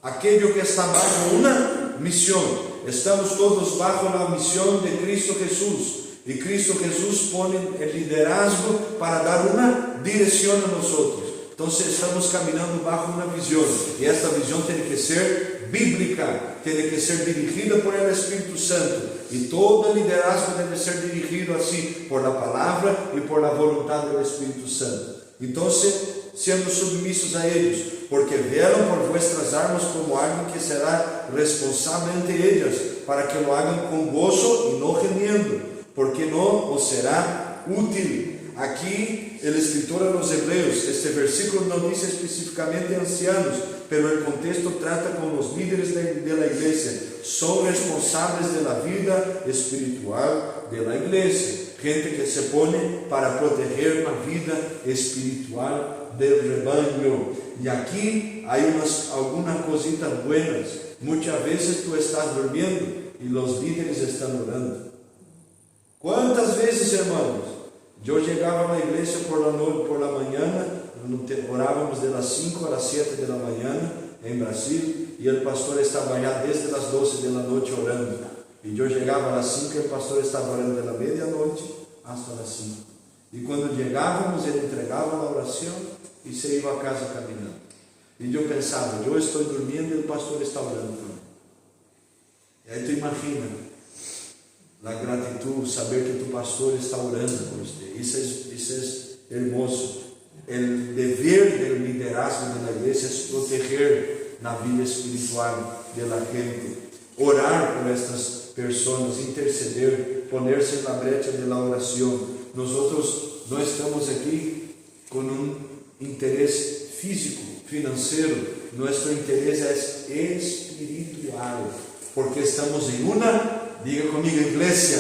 aquele que está bajo uma missão. Estamos todos bajo a missão de Cristo Jesus. E Cristo Jesus põe o liderazgo para dar uma direção a nós. Então, estamos caminhando bajo uma visão. E esta visão tem que ser bíblica, tem que ser dirigida por el Espírito Santo. E todo liderazgo deve ser dirigido assim, por la palavra e por la vontade do Espírito Santo. Então, sendo submissos a eles, porque velam por vuestras armas como alguém que será responsável ante elas, para que lo hagan com gozo e não gemendo, porque não os será útil. Aqui, o escritor a los Hebreus, este versículo não diz especificamente ancianos, pero o contexto trata com os líderes da igreja. son responsables de la vida espiritual de la iglesia. Gente que se pone para proteger la vida espiritual del rebaño. Y aquí hay algunas cositas buenas. Muchas veces tú estás durmiendo y los líderes están orando. ¿Cuántas veces, hermanos? Yo llegaba a la iglesia por la mañana, orábamos de las 5 a las 7 de la mañana en Brasil, y el pastor estaba allá desde las 12 de la noche orando. Y yo llegaba a las 5 y el pastor estaba orando de la medianoche hasta las 5. Y cuando llegábamos, él entregaba la oración y se iba a casa caminando. Y yo pensaba, yo estoy durmiendo y el pastor está orando por mí. Y ahí tú imaginas la gratitud, saber que tu pastor está orando por usted. Eso es hermoso. El deber del liderazgo de la iglesia es proteger la vida espiritual de la gente, orar por estas personas, interceder, ponerse en la brecha de la oración. Nosotros no estamos aquí con un interés físico, financiero. Nuestro interés es espiritual, porque estamos en una, diga conmigo, iglesia.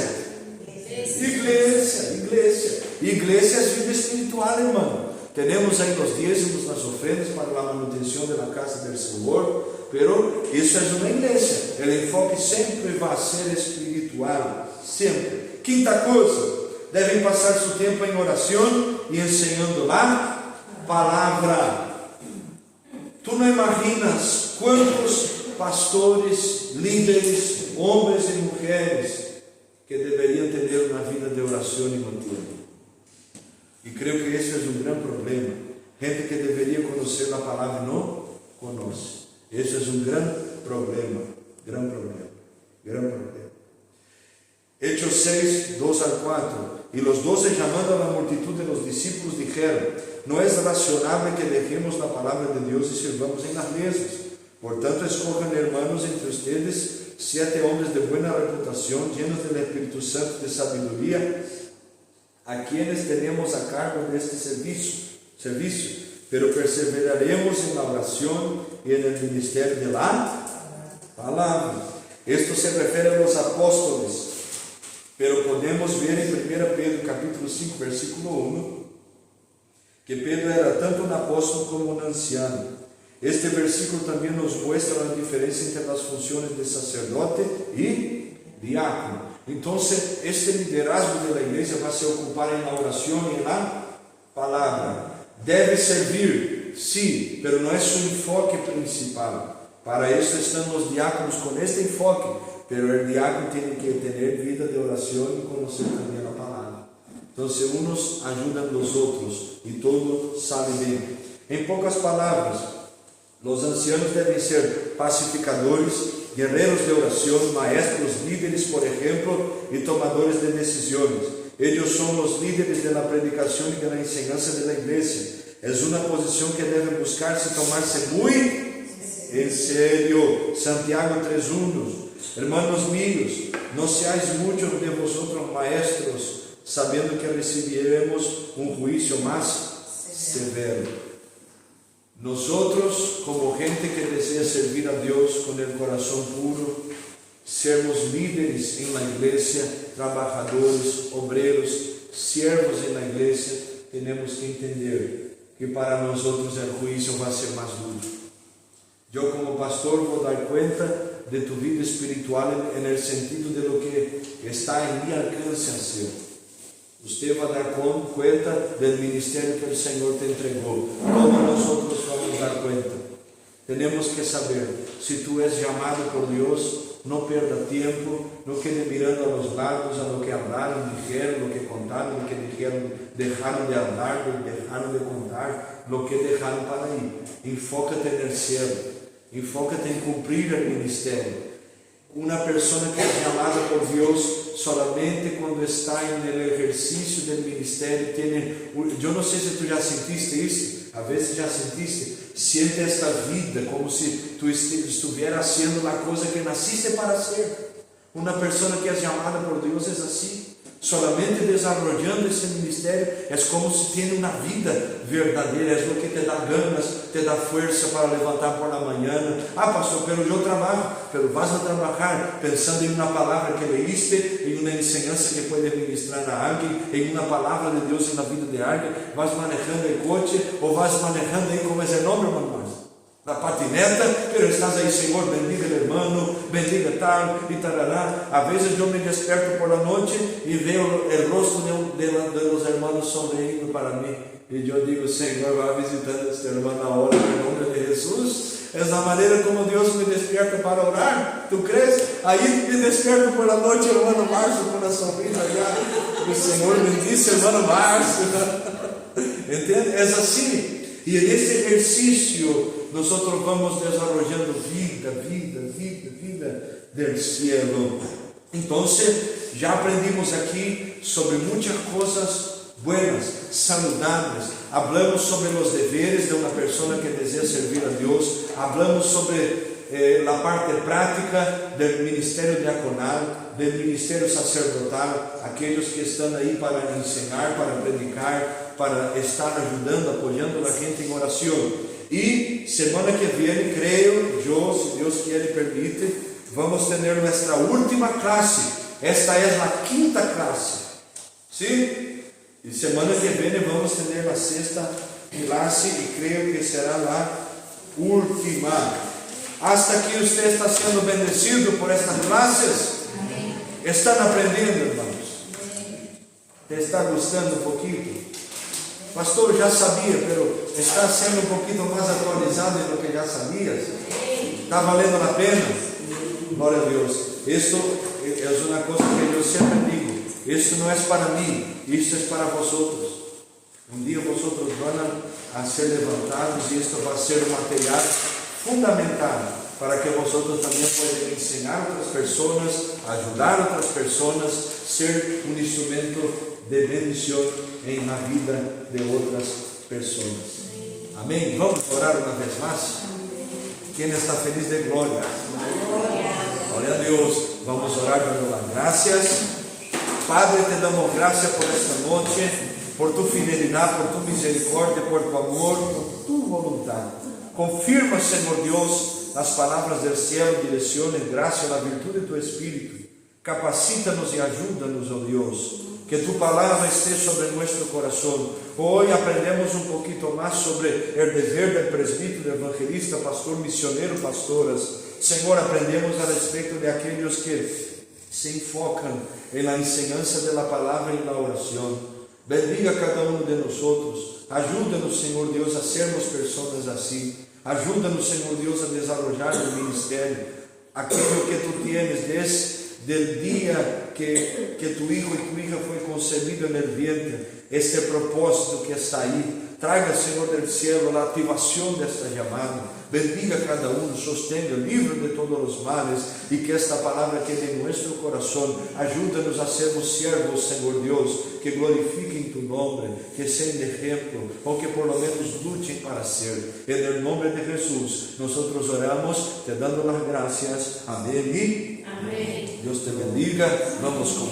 Iglesia es vida espiritual, hermano. Tenemos ahí los diezmos, las ofrendas para la manutención de la casa del Señor, pero eso es una iglesia. El enfoque siempre va a ser espiritual, siempre. Quinta cosa, deben pasar su tiempo en oración y enseñando la palabra. Tú no imaginas cuántos pastores, líderes, hombres y mujeres que deberían tener una vida de oración y mantenimiento. Y creo que ese es un gran problema. Gente que debería conocer la palabra no conoce. Eso es un gran problema. Hechos 6, 2 al 4. Y los 12, llamando a la multitud de los discípulos, dijeron: no es razonable que dejemos la palabra de Dios y sirvamos en las mesas. Por tanto, escojan, hermanos, entre ustedes 7 hombres de buena reputación, llenos del Espíritu Santo de sabiduría, a quienes tenemos a cargo de este servicio, pero perseveraremos en la oración y en el ministerio de la palabra. Esto se refiere a los apóstoles, pero podemos ver en 1 Pedro capítulo 5, versículo 1, que Pedro era tanto un apóstol como un anciano. Este versículo también nos muestra la diferencia entre las funciones de sacerdote y diácono. Entonces, este liderazgo de la iglesia va a se ocupar en la oración y en la palabra. Debe servir, sí, pero no es su enfoque principal. Para eso están los diáconos con este enfoque, pero el diácono tiene que tener vida de oración y conocer también la palabra. Entonces, unos ayudan a los otros y todo sale bien. En pocas palabras, los ancianos deben ser pacificadores, guerreros de oración, maestros, líderes, por ejemplo, y tomadores de decisiones. Ellos son los líderes de la predicación y de la enseñanza de la iglesia. Es una posición que debe buscarse y tomarse muy en serio. Santiago 3:1. Hermanos míos, no seáis muchos de vosotros maestros, sabiendo que recibiremos un juicio más severo. Nosotros, como gente que desea servir a Dios con el corazón puro, sermos líderes en la iglesia, trabajadores, obreros, siervos en la iglesia, tenemos que entender que para nosotros el juicio va a ser más duro. Yo como pastor voy a dar cuenta de tu vida espiritual en el sentido de lo que está en mi alcance hacer. Usted va a dar cuenta del ministerio que el Señor te entregó. Todos nosotros vamos a dar cuenta. Tenemos que saber, si tú eres llamado por Dios, no pierda tiempo, no quede mirando a los lados, a lo que hablaron, dijeron, lo que contaron, lo que dijeron, dejaron de hablar, dejaron de contar, lo que dejaron para ahí. Enfócate en el cielo, enfócate en cumplir el ministerio. Una persona que es llamada por Dios solamente cuando está en el ejercicio del ministerio tiene, yo no sé si tú ya sentiste eso, a veces ya sentiste, siente esta vida como si tú estuvieras haciendo la cosa que naciste para hacer. Una persona que es llamada por Dios es así, Solamente desarrollando esse ministério é como se tiene uma vida verdadeira, é o que te dá ganas, te dá força para levantar por la mañana. Ah, pastor, pero eu trabalho, pero vas a trabalhar pensando em uma palavra que leíste, em uma enseñança que pode ministrar a alguém, em uma palavra de Deus na vida de alguém. Vas manejando el coche ou vas manejando aí, como é o nome, irmão? La patineta, pero estás aí, Senhor, bendiga el hermano, bendiga tal e tarará. A vezes eu me desperto por la noite e vejo o rosto de los hermanos sonriendo para mim. E eu digo, Senhor, vai visitando este hermano agora, em nome de Jesus. É a maneira como Deus me desperta para orar. Tu crees? Aí me desperto por la noite, hermano Márcio, com a sonrisa já. O Senhor me disse, hermano Márcio. Entende? É assim. E nesse exercício nós vamos desenvolvendo vida del cielo. Então, já aprendimos aqui sobre muitas coisas buenas, saludables. Hablamos sobre os deveres de uma pessoa que deseja servir a Deus. Hablamos sobre a parte prática do ministério diaconal, do ministério sacerdotal, aqueles que estão aí para ensinar, para predicar, para estar ajudando, apoiando a gente em oração. E semana que vem, creio eu, se Deus quer e permite, vamos ter nossa última classe. Esta é a quinta classe. Sim? E semana que vem vamos ter a sexta classe e creio que será a última. Hasta aqui você está sendo bendecido por estas classes? Amém. Estão aprendendo, irmãos? Te está gostando um pouquinho? Pastor, já sabia, mas está sendo um pouquinho mais atualizado do que já sabias? Está valendo a pena? Glória a Deus. Isto é uma coisa que eu sempre digo. Isto não é para mim, isto é para vosotros. Um dia vosotros vão a ser levantados e isto vai ser um material fundamental para que vosotros também possam ensinar outras pessoas, ajudar outras pessoas, ser um instrumento de bendição em na vida de outras pessoas. Amém? Vamos orar uma vez mais? Quem está feliz de glória? Glória a Deus. Vamos orar dando las gracias. Padre, te damos gracias por esta noche, por tu fidelidad, por tu misericordia, por tu amor, por tu voluntad. Confirma, Senhor Deus, as palavras del cielo, direciones, gracia, la virtud de tu Espírito. Capacita-nos e ajuda-nos, ó Deus. Que tu palavra esteja sobre nosso coração. Hoje aprendemos um pouquinho mais sobre o dever do presbítero, do evangelista, pastor, missioneiro, pastoras. Senhor, aprendemos a respeito de aqueles que se enfocam na enseñança da palavra e na oração. Bendiga cada um de nós. Ajuda-nos, Senhor Deus, a sermos pessoas assim. Ajuda-nos, Senhor Deus, a desarrollar o ministério. Aquilo que tu tienes desde del dia que tu hijo e tu hija foi concebido no vientre, este propósito que está aí. Traga, Senhor del cielo, a ativação desta chamada. Bendiga cada um, sostenga, livre de todos os males, e que esta palavra quede em nosso coração. Ajuda-nos a sermos servos, Senhor Deus, que glorifiquem tu nome, que sejam exemplo, ou que por lo menos lutem para ser. Em nome de Jesus, nós oramos, te dando as graças. Amém. Amém. Deus te bendiga. Vamos com